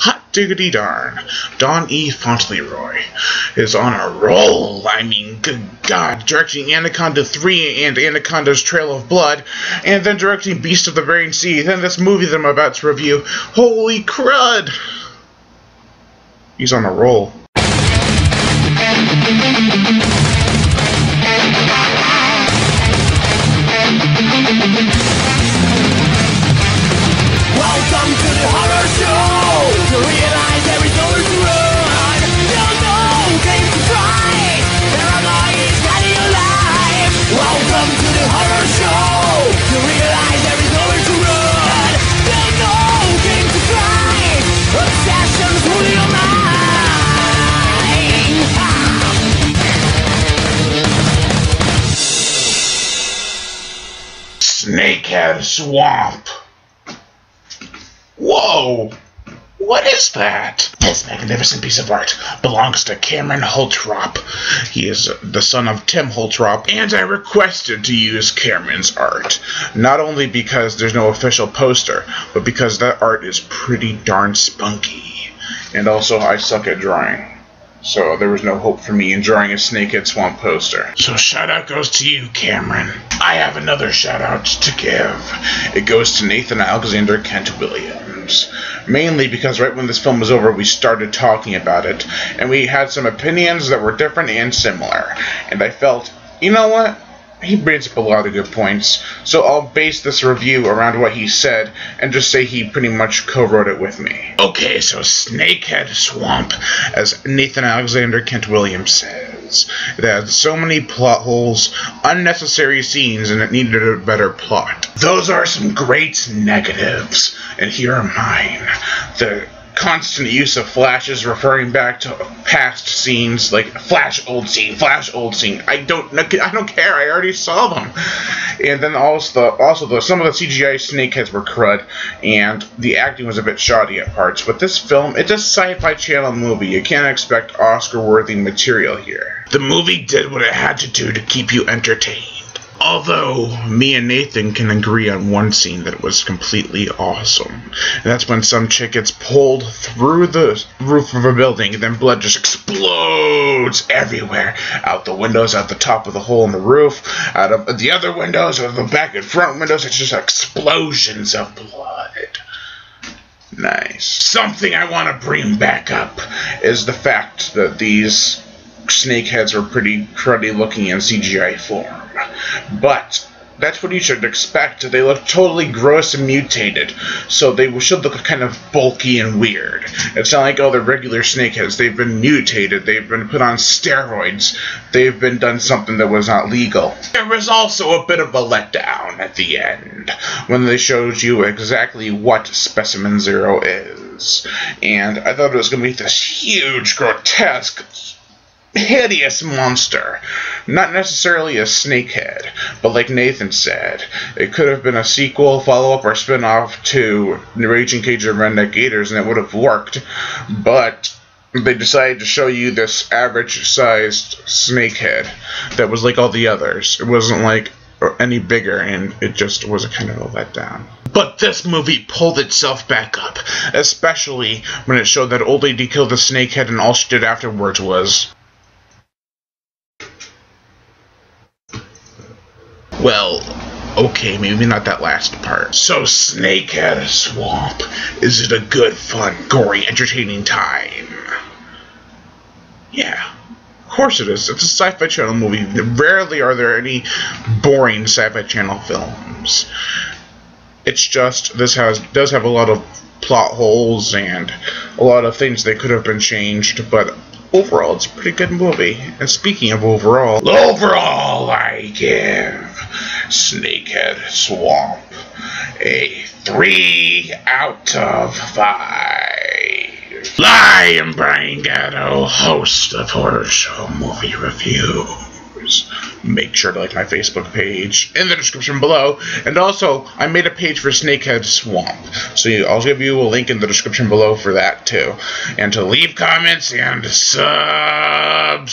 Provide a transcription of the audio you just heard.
Hot diggity darn. Don E. Fauntleroy is on a roll. I mean, good God. Directing Anaconda 3 and Anaconda's Trail of Blood, and then directing Beast of the Bering Sea, then this movie that I'm about to review. Holy crud! He's on a roll. Welcome to the horror show. To realize there is nowhere to run. There's no game to try. Paranoia is getting alive. Welcome to the horror show. To realize there is nowhere to run. There's no game to try. Obsessions rule your mind. Snakehead-Swamp. Whoa! What is that? This magnificent piece of art belongs to Cameron Holtrop. He is the son of Tim Holtrop, and I requested to use Cameron's art. Not only because there's no official poster, but because that art is pretty darn spunky. And also, I suck at drawing. So there was no hope for me in drawing a Snakehead-Swamp poster. So shout out goes to you, Cameron. I have another shout out to give. It goes to Nathan Alexander Kent Williams. Mainly because right when this film was over, we started talking about it, and we had some opinions that were different and similar. And I felt, you know what? He brings up a lot of good points, so I'll base this review around what he said, and just say he pretty much co-wrote it with me. Okay, so Snakehead-Swamp, as Nathan Alexander Kent Williams says, it had so many plot holes, unnecessary scenes, and it needed a better plot. Those are some great negatives, and here are mine. The constant use of flashes referring back to past scenes, like flash old scene. I don't care. I already saw them. And then also some of the CGI snakeheads were crud, and the acting was a bit shoddy at parts. But this film, it's a Sci-Fi Channel movie. You can't expect Oscar-worthy material here. The movie did what it had to do to keep you entertained. Although, me and Nathan can agree on one scene that was completely awesome. And that's when some chick gets pulled through the roof of a building, and then blood just explodes everywhere. Out the windows, out the top of the hole in the roof, out of the other windows, out of the back and front windows. It's just explosions of blood. Nice. Something I want to bring back up is the fact that these snakeheads were pretty cruddy looking in CGI form. But that's what you should expect. They look totally gross and mutated, so they should look kind of bulky and weird. It's not like all the regular snakeheads. They've been mutated, they've been put on steroids, they've been done something that was not legal. There was also a bit of a letdown at the end, when they showed you exactly what Specimen Zero is. And I thought it was going to be this huge, grotesque, hideous monster. Not necessarily a snakehead, but like Nathan said, it could have been a sequel, follow-up, or spin-off to Raging Cage of Redneck Gators, and it would have worked. But they decided to show you this average-sized snakehead that was like all the others. It wasn't like any bigger, and it just was a kind of a letdown. But this movie pulled itself back up, especially when it showed that old lady killed the snakehead, and all she did afterwards was, well, okay, maybe not that last part. So, Snakehead-Swamp. Is it a good, fun, gory, entertaining time? Yeah, of course it is. It's a Sci-Fi Channel movie. Rarely are there any boring Sci-Fi Channel films. It's just, this does have a lot of plot holes and a lot of things that could have been changed, but overall, it's a pretty good movie. And speaking of overall, I give Snakehead-Swamp a 3 out of 5. I am Brian Gatto, host of Horror Show Movie Reviews. Make sure to like my Facebook page in the description below. And also, I made a page for Snakehead-Swamp. So I'll give you a link in the description below for that too. And to leave comments and subscribe.